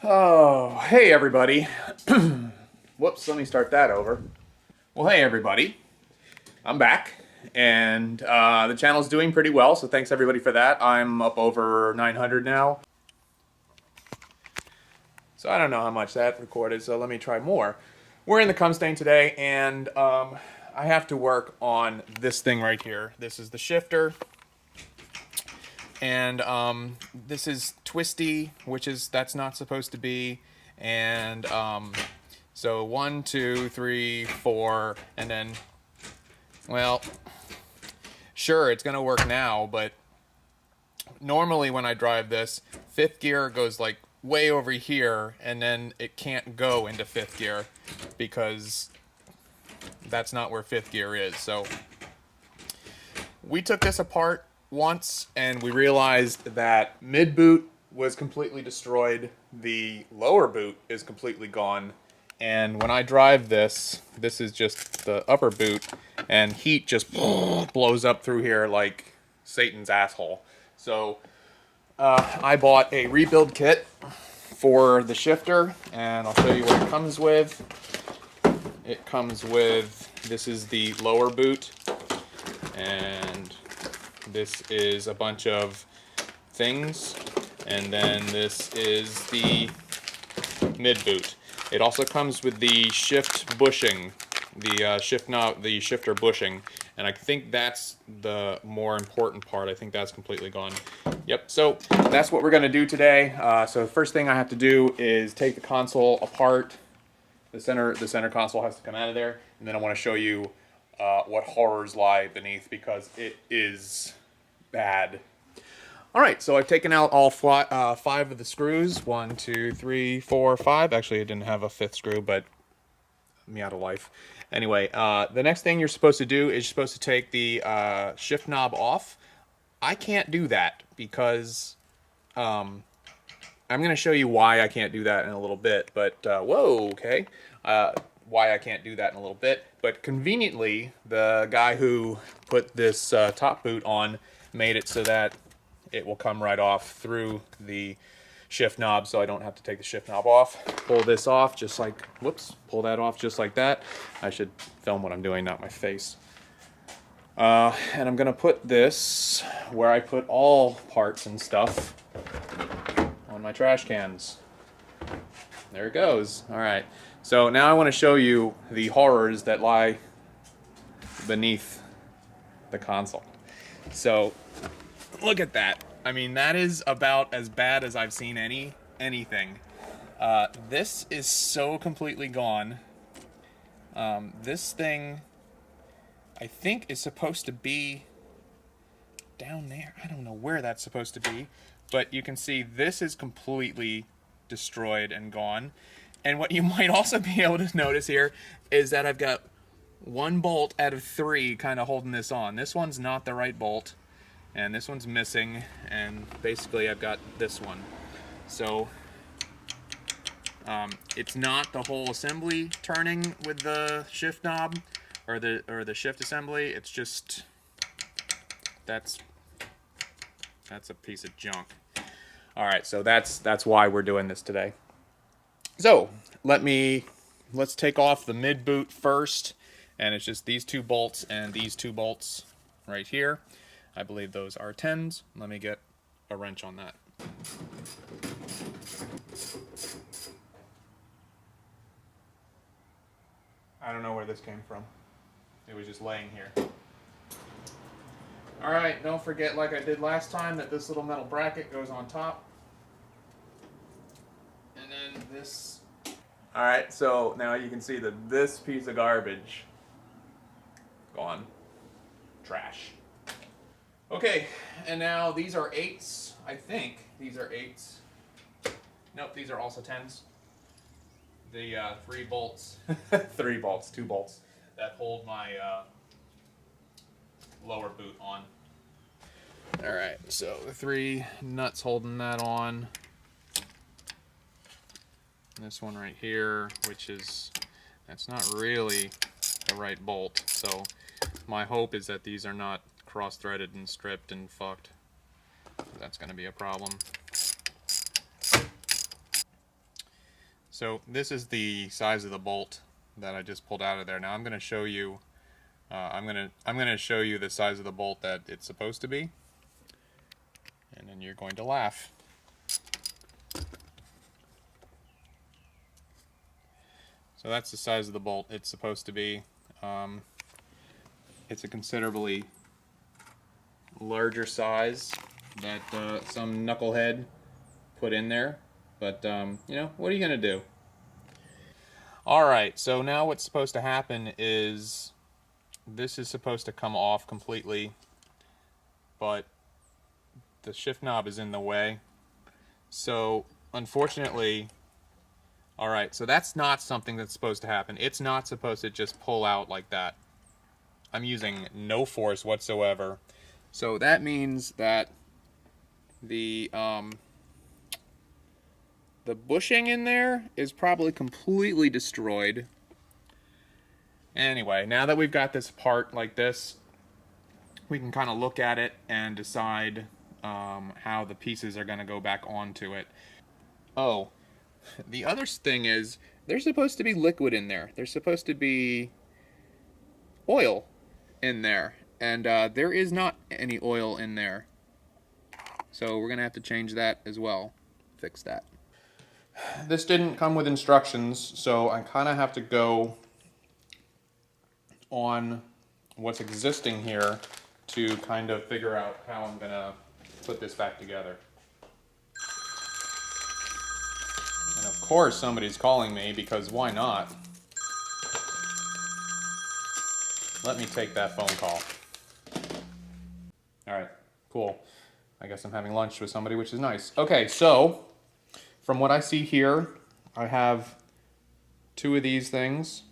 Oh, hey everybody. Whoops, let me start that over. Well, hey everybody. I'm back, and the channel's doing pretty well, so thanks everybody for that. I'm up over 900 now. So I don't know how much that recorded, so let me try more. We're in the cum stain today, and I have to work on this thing right here. This is the shifter. And this is twisty, which is that's not supposed to be. And so 1, 2, 3, 4, and then, well, sure, it's gonna work now, but normally when I drive this, fifth gear goes like way over here, and then it can't go into fifth gear because that's not where fifth gear is. So we took this apart once and we realized that mid boot was completely destroyed, the lower boot is completely gone, and when I drive this is just the upper boot, and heat just blows up through here like Satan's asshole. So I bought a rebuild kit for the shifter, and I'll show you what it comes with. It comes with, this is the lower boot, and this is a bunch of things, and then this is the mid boot. It also comes with the shift bushing, the shift knob, the shifter bushing, and I think that's the more important part. I think that's completely gone. Yep, so that's what we're gonna do today. So the first thing I have to do is take the console apart. The center console has to come out of there, and then I want to show you what horrors lie beneath, because it is bad. All right, so I've taken out all 5 of the screws. 1, 2, 3, 4, 5. Actually, I didn't have a 5th screw, but me out of life. Anyway, the next thing you're supposed to do is you're supposed to take the shift knob off. I can't do that because I'm going to show you why I can't do that in a little bit. But whoa, okay. Why I can't do that in a little bit. But conveniently, the guy who put this top boot on made it so that it will come right off through the shift knob, so I don't have to take the shift knob off. Pull this off just like, whoops, pull that off just like that. I should film what I'm doing, not my face. And I'm gonna put this where I put all parts and stuff on my trash cans. There it goes. All right. So now I want to show you the horrors that lie beneath the console. So look at that. I mean, that is about as bad as I've seen anything. This is so completely gone. This thing, I think, is supposed to be down there. I don't know where that's supposed to be, but you can see this is completely destroyed and gone. And what you might also be able to notice here is that I've got 1 bolt out of 3 kind of holding this on. This one's not the right bolt, and this one's missing, and basically I've got this one. So it's not the whole assembly turning with the shift knob or the shift assembly. It's just that's a piece of junk. All right, so that's why we're doing this today. So let's take off the mid boot first, and it's just these 2 bolts and these 2 bolts right here. I believe those are 10s. Let me get a wrench on that. I don't know where this came from. It was just laying here. All right, don't forget, like I did last time, that this little metal bracket goes on top. And then this. All right, so now you can see that this piece of garbage, gone. Trash. Okay, and now these are 8s. I think these are 8s. Nope, these are also 10s. The 3 bolts, 3 bolts, 2 bolts that hold my lower boot on. All right, so the 3 nuts holding that on. This one right here, which is, that's not really the right bolt. So my hope is that these are not cross-threaded and stripped and fucked. That's going to be a problem. So this is the size of the bolt that I just pulled out of there. Now I'm going to show you. I'm gonna show you the size of the bolt that it's supposed to be, and then you're going to laugh. So that's the size of the bolt it's supposed to be. It's a considerably larger size that some knucklehead put in there, but you know, what are you gonna do? Alright, so now what's supposed to happen is this is supposed to come off completely, but the shift knob is in the way. So unfortunately, alright, so that's not something that's supposed to happen. It's not supposed to just pull out like that. I'm using no force whatsoever. So that means that the bushing in there is probably completely destroyed. Anyway, now that we've got this part like this, we can kind of look at it and decide how the pieces are going to go back onto it. Oh, the other thing is, there's supposed to be liquid in there. There's supposed to be oil in there, and there is not any oil in there. So we're going to have to change that as well, fix that. This didn't come with instructions, so I kind of have to go on what's existing here to kind of figure out how I'm going to put this back together. And of course somebody's calling me, because why not? Let me take that phone call. Alright, cool. I guess I'm having lunch with somebody, which is nice. Okay, so from what I see here, I have 2 of these things.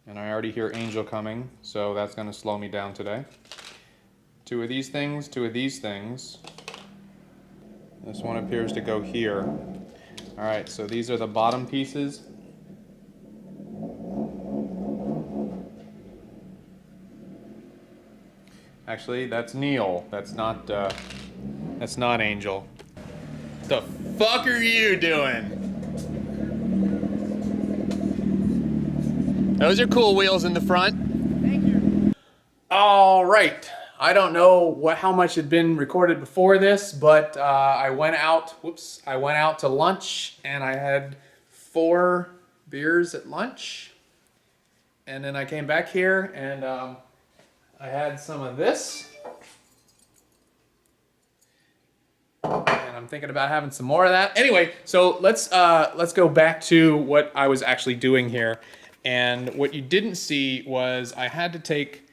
And I already hear Angel coming, so that's going to slow me down today. 2 of these things, 2 of these things. This one appears to go here. Alright, so these are the bottom pieces. Actually, that's Neil. That's not Angel. What the fuck are you doing? Those are cool wheels in the front. Thank you. All right. I don't know how much had been recorded before this, but I went out to lunch, and I had 4 beers at lunch. And then I came back here, and I had some of this. And I'm thinking about having some more of that. Anyway, so let's go back to what I was actually doing here. And what you didn't see was I had to take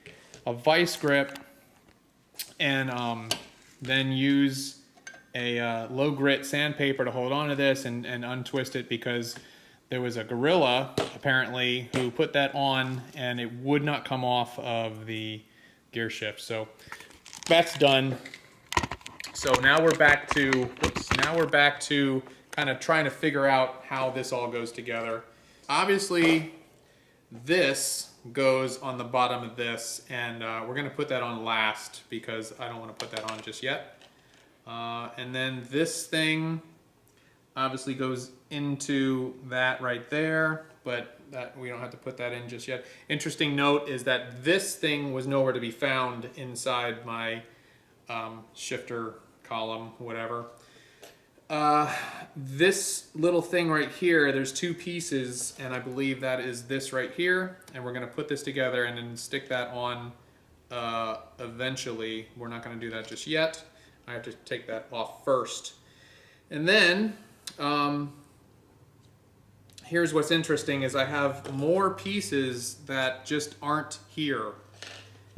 a vice grip and then use a low grit sandpaper to hold on to this and untwist it, because there was a gorilla apparently who put that on and it would not come off of the gear shift. So that's done. So now we're back to kind of trying to figure out how this all goes together. Obviously, this goes on the bottom of this, and we're going to put that on last because I don't want to put that on just yet. And then this thing obviously goes into that right there, but that we don't have to put that in just yet. Interesting note is that this thing was nowhere to be found inside my shifter column, whatever. This little thing right here, there's 2 pieces, and I believe that is this right here, and we're going to put this together and then stick that on eventually. We're not going to do that just yet. I have to take that off first. And then here's what's interesting is I have more pieces that just aren't here.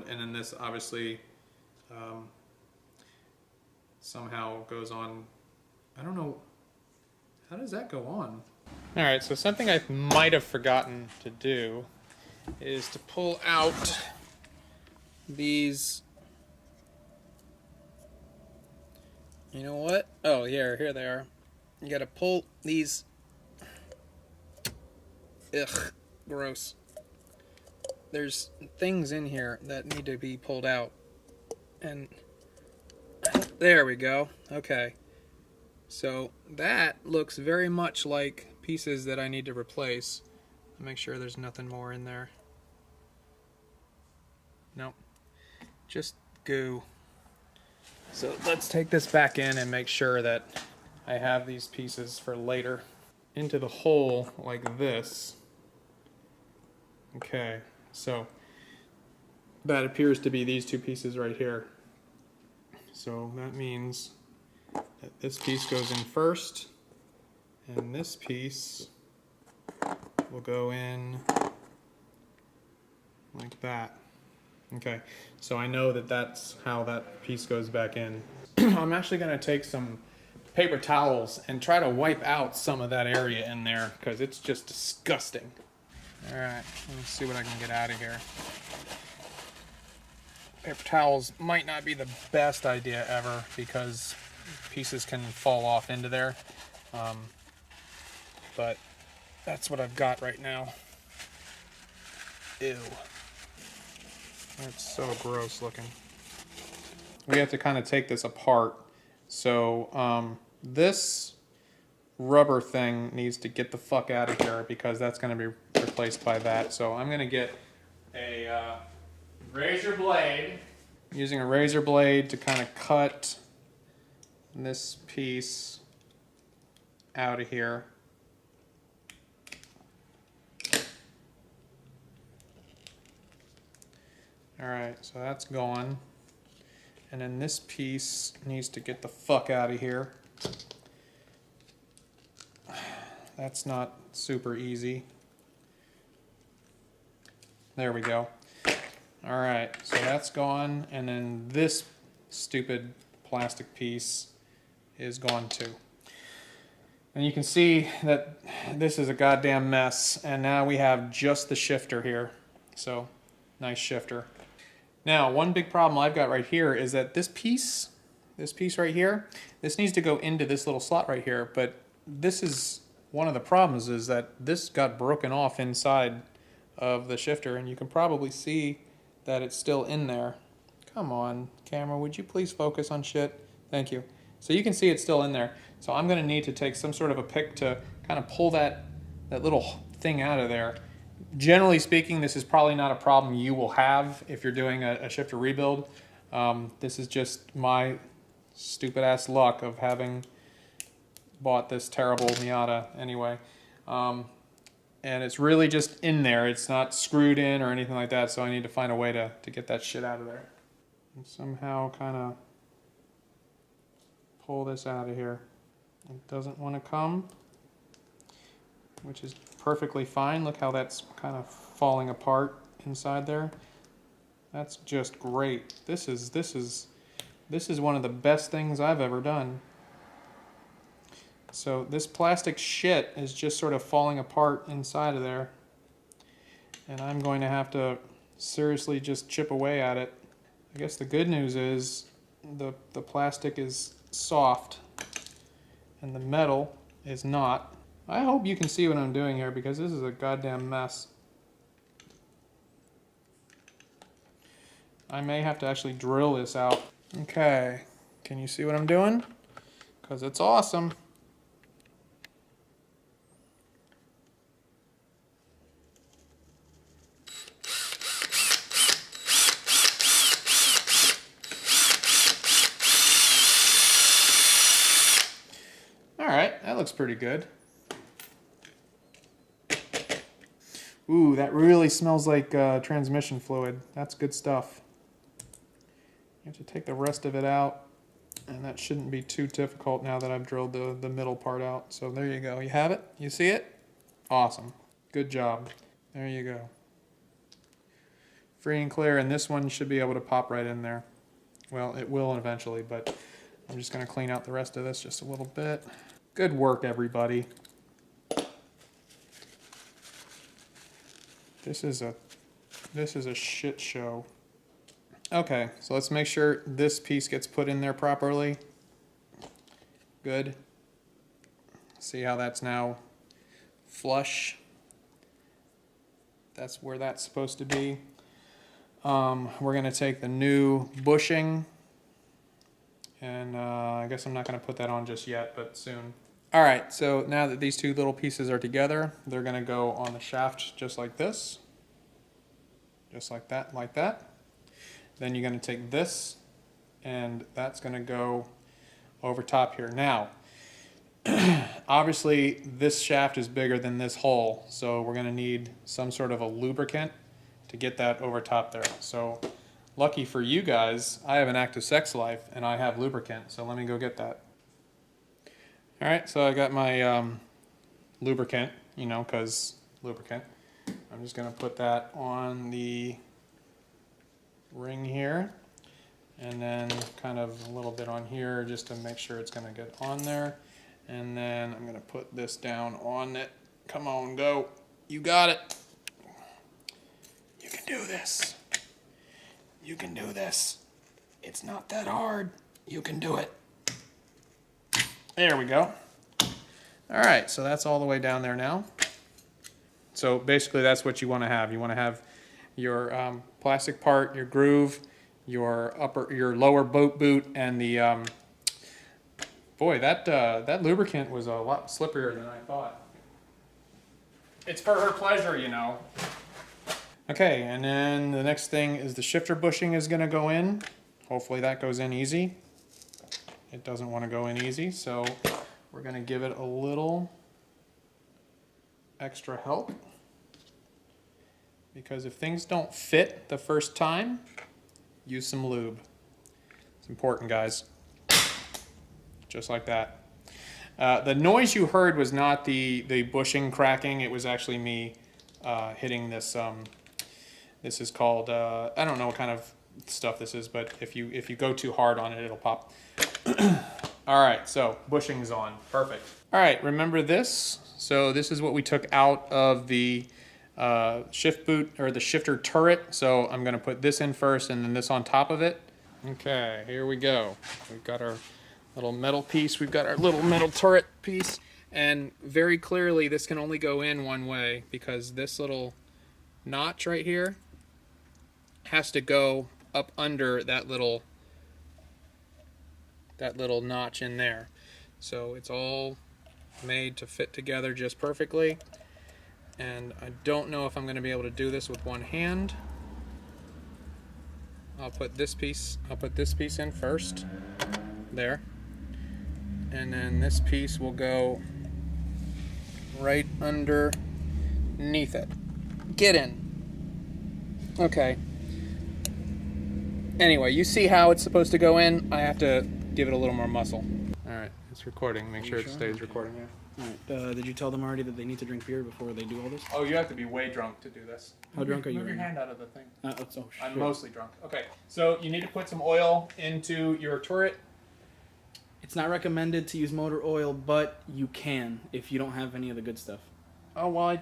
And then this obviously somehow goes on. I don't know, how does that go on? All right, so something I might have forgotten to do is to pull out these. You know what? Oh, here they are. You gotta pull these. Ugh, gross. There's things in here that need to be pulled out. And there we go. Okay. So that looks very much like pieces that I need to replace. Make sure there's nothing more in there. Nope, just goo. So let's take this back in and make sure that I have these pieces for later. Into the hole like this. Okay, so that appears to be these two pieces right here. So that means that this piece goes in first, and this piece will go in like that. Okay, so I know that that's how that piece goes back in. I'm actually going to take some paper towels and try to wipe out some of that area in there because it's just disgusting. All right, let me see what I can get out of here. Paper towels might not be the best idea ever because pieces can fall off into there, but that's what I've got right now. Ew. That's so gross looking. We have to kind of take this apart. So this rubber thing needs to get the fuck out of here because that's going to be replaced by that. So I'm going to get a razor blade. I'm using a razor blade to kind of cut this piece out of here. Alright, so that's gone. And then this piece needs to get the fuck out of here. That's not super easy. There we go. Alright, so that's gone. And then this stupid plastic piece is gone too. And you can see that this is a goddamn mess. And now we have just the shifter here. So, nice shifter. Now, one big problem I've got right here is that this piece right here, this needs to go into this little slot right here, but this is one of the problems is that this got broken off inside of the shifter, and you can probably see that it's still in there. Come on, camera, would you please focus on shit? Thank you. So you can see it's still in there. So I'm gonna need to take some sort of a pick to kind of pull that little thing out of there. Generally speaking, this is probably not a problem you will have if you're doing a shifter rebuild. This is just my stupid ass luck of having bought this terrible Miata anyway. And it's really just in there. It's not screwed in or anything like that, so I need to find a way to get that shit out of there. And somehow kind of pull this out of here. It doesn't want to come, which is perfectly fine. Look how that's kind of falling apart inside there. That's just great. This is one of the best things I've ever done. So this plastic shit is just sort of falling apart inside of there. And I'm going to have to seriously just chip away at it. I guess the good news is the plastic is soft and the metal is not. I hope you can see what I'm doing here because this is a goddamn mess. I may have to actually drill this out. Okay, can you see what I'm doing? Because it's awesome. Alright, that looks pretty good. Ooh, that really smells like transmission fluid. That's good stuff. You have to take the rest of it out, and that shouldn't be too difficult now that I've drilled the middle part out. So there you go. You have it? You see it? Awesome. Good job. There you go. Free and clear, and this one should be able to pop right in there. Well, it will eventually, but I'm just going to clean out the rest of this just a little bit. Good work, everybody. This is a shit show. Okay, so let's make sure this piece gets put in there properly. Good. See how that's now flush. That's where that's supposed to be. We're going to take the new bushing, and I guess I'm not going to put that on just yet, but soon. All right, so now that these two little pieces are together, they're gonna go on the shaft just like this. Just like that, like that. Then you're gonna take this, and that's gonna go over top here. Now, obviously this shaft is bigger than this hole, so we're gonna need some sort of a lubricant to get that over top there. So lucky for you guys, I have an active sex life and I have lubricant, so let me go get that. All right, so I got my lubricant, you know, because lubricant. I'm just gonna put that on the ring here, and then kind of a little bit on here just to make sure it's gonna get on there. And then I'm gonna put this down on it. Come on, go. You got it. You can do this. You can do this. It's not that hard. You can do it. There we go. All right, so that's all the way down there now. So basically that's what you want to have. You want to have your plastic part, your groove, your lower boot, and the, boy, that lubricant was a lot slipperier than I thought. It's for her pleasure, you know. Okay, and then the next thing is the shifter bushing is gonna go in. Hopefully that goes in easy. It doesn't want to go in easy, so we're gonna give it a little extra help. Because if things don't fit the first time, use some lube. It's important, guys. Just like that. The noise you heard was not the bushing cracking. It was actually me hitting this. This is called, I don't know what kind of stuff this is, but if you go too hard on it, it'll pop. All right, so bushing's on. Perfect. All right, remember this? So this is what we took out of the shift boot, or the shifter turret. So I'm gonna put this in first and then this on top of it. Okay, here we go. We've got our little metal piece. We've got our little metal turret piece. And very clearly this can only go in one way because this little notch right here has to go up under that little notch in there. So it's all made to fit together just perfectly. And I don't know if I'm going to be able to do this with one hand. I'll put this piece in first. There. And then this piece will go right underneath it. Get in. Okay. Anyway, you see how it's supposed to go in. I have to give it a little more muscle. All right, it's recording. Make sure it stays recording. Yeah. All right. Did you tell them already that they need to drink beer before they do all this? Oh, you have to be way drunk to do this. How drunk are you? Move your right hand out of the thing. Oh, I'm mostly drunk. Okay, so you need to put some oil into your turret. It's not recommended to use motor oil, but you can if you don't have any of the good stuff. Oh, well,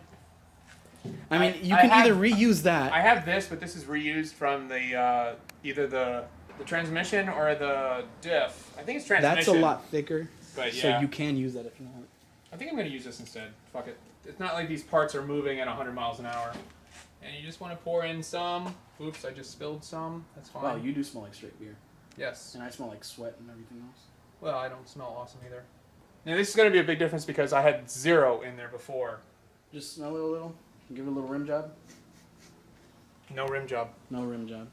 I mean, you can either reuse that. I have this, but this is reused from the either the transmission or the diff. I think it's transmission. That's a lot thicker, but yeah. so you can use that if you want. I think I'm going to use this instead. Fuck it. It's not like these parts are moving at 100 miles an hour. And you just want to pour in some. Oops, I just spilled some. That's fine. Wow, you do smell like straight beer. Yes. And I smell like sweat and everything else. Well, I don't smell awesome either. Now, this is going to be a big difference because I had 0 in there before. Just smell it a little. Give it a little rim job. No rim job. No rim job.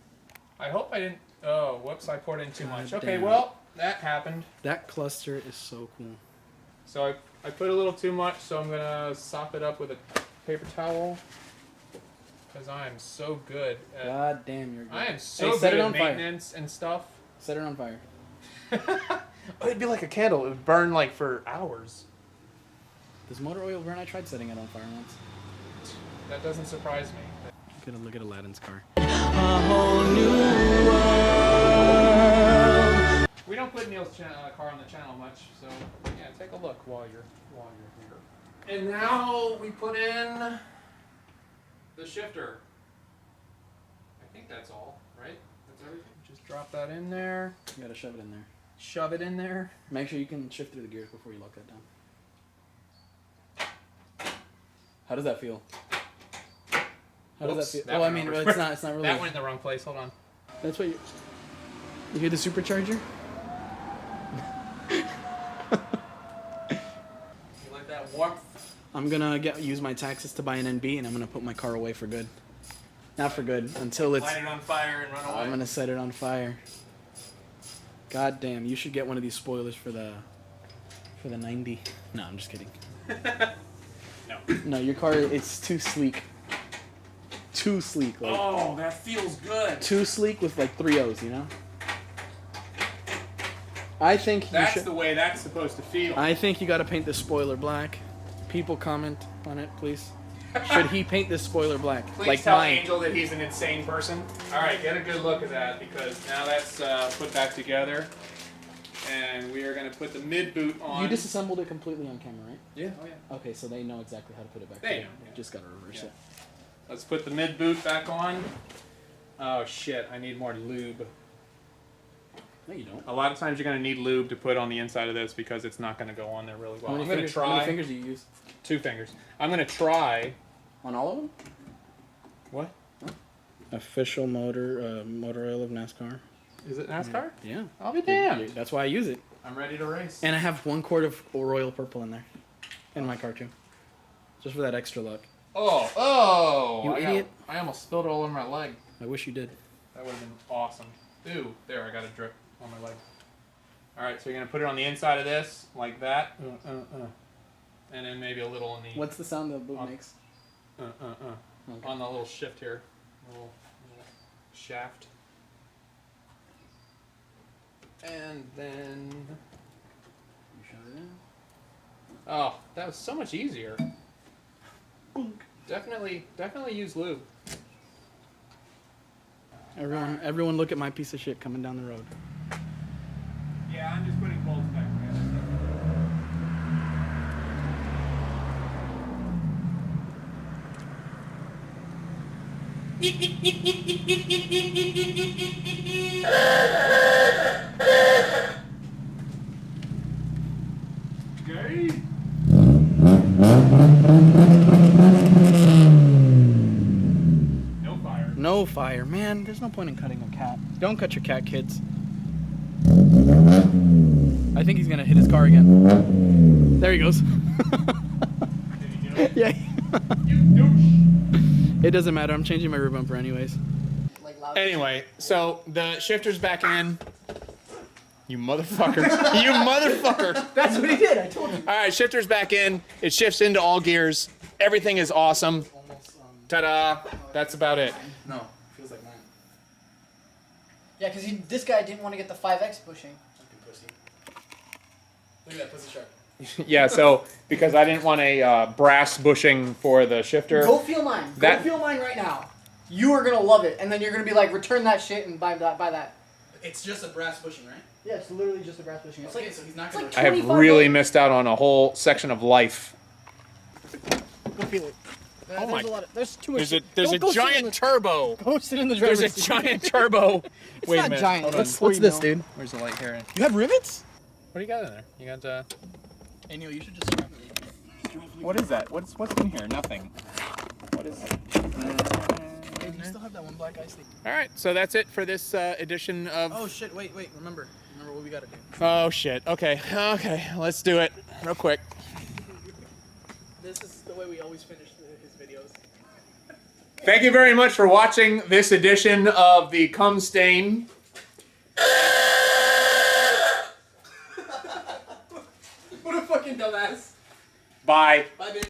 I hope I didn't... Oh, whoops, I poured in too much. Okay, damn. well, that happened. That cluster is so cool. So I put a little too much, so I'm going to sop it up with a paper towel. Because I am so good at... God damn, you're good. I am so good at maintenance and stuff. Set it on fire. It'd be like a candle. It would burn like for hours. Does motor oil burn? I tried setting it on fire once. That doesn't surprise me. Look at Aladdin's car. A whole new world. We don't put Neil's car on the channel much, so yeah, take a look while you're here. And now we put in the shifter. I think that's all, right? That's everything. Just drop that in there. You gotta shove it in there. Shove it in there. Make sure you can shift through the gears before you lock that down. How does that feel? How does that feel? That Oh, I mean, it's not really. That went in the wrong place. Hold on. That's what you hear the supercharger? Warmth. I'm gonna use my taxes to buy an NB, and I'm gonna put my car away for good. Not for good until it's. Light it on fire and run away. I'm gonna set it on fire. God damn! You should get one of these spoilers for the 90. No, I'm just kidding. No. No, your car it's too sleek. Too sleek. Like, Oh, that feels good. too sleek with like 3 O's, you know? I think you That's should. the way that's supposed to feel. I think you gotta paint this spoiler black. People comment on it, please. Should he paint this spoiler black? Please like tell mine. Angel that he's an insane person. All right, get a good look at that because now that's put back together, and we are going to put the mid boot on. You disassembled it completely on camera, right? Yeah. Oh yeah. Okay, so they know exactly how to put it back. They together. know, yeah. Just gotta reverse Yeah. it. Let's put the mid boot back on. Oh shit! I need more lube. No, you don't. A lot of times you're going to need lube to put on the inside of this because it's not going to go on there really well. I'm going to How many try. fingers do you use? 2 fingers. I'm going to try. On all of them? What? Official motor oil of NASCAR. Is it NASCAR? Yeah. I'll be damned. That's why I use it. I'm ready to race. And I have 1 quart of royal purple in there. In my car too. Just for that extra luck. Oh! You idiot. I almost spilled it all over my leg. I wish you did. That would have been awesome. Ooh, there, I got a drip on my leg. Alright, so you're going to put it on the inside of this, like that. And then maybe a little on the... What's the sound the boot makes? Okay. On the little shift here. Little shaft. And then... You shut it in. Oh, that was so much easier. Definitely use lube. Everyone look at my piece of shit coming down the road. Yeah, I'm just putting bolts back together. Okay. No fire. No fire. Man, there's no point in cutting a cat. Don't cut your cat, kids. I think he's gonna hit his car again. There he goes. Did he do it? Yeah. You douche. It doesn't matter. I'm changing my rear bumper anyways. Anyway, so the shifter's back in. You motherfucker. You motherfucker. That's what he did. I told you. All right, shifter's back in. It shifts into all gears. Everything is awesome. Ta-da. That's about it. No, feels like mine. Yeah, because this guy didn't want to get the 5X bushing. Pussy. Look at that pussy shark. Yeah, so because I didn't want a brass bushing for the shifter. Go feel mine. That- Go feel mine right now. You are gonna love it, and then you're gonna be like, return that shit and buy that. It's just a brass bushing, right? Yeah, it's literally just a brass bushing. It's Okay, like so he's not it's gonna. like I have 25 really bucks. missed out on a whole section of life. Go feel it. Oh my- There's too much. There's a Go sit in giant the- turbo. Go sit in the There's driver's a seat. giant turbo. It's Wait not a minute. giant. Hold on. What's this, dude? Where's the light here? You have rivets? What do you got in there? You got Hey Neil, you should just strap it. what is that? What's in here? Nothing. What is it? Hey, do you still have that one black ice thing? All right, so that's it for this edition of. Oh shit! Wait. Remember what we gotta do. Oh shit. Okay. Let's do it real quick. This is the way we always finish his videos. Thank you very much for watching this edition of the Cum Stain. What a fucking dumbass. Bye. Bye, bitch.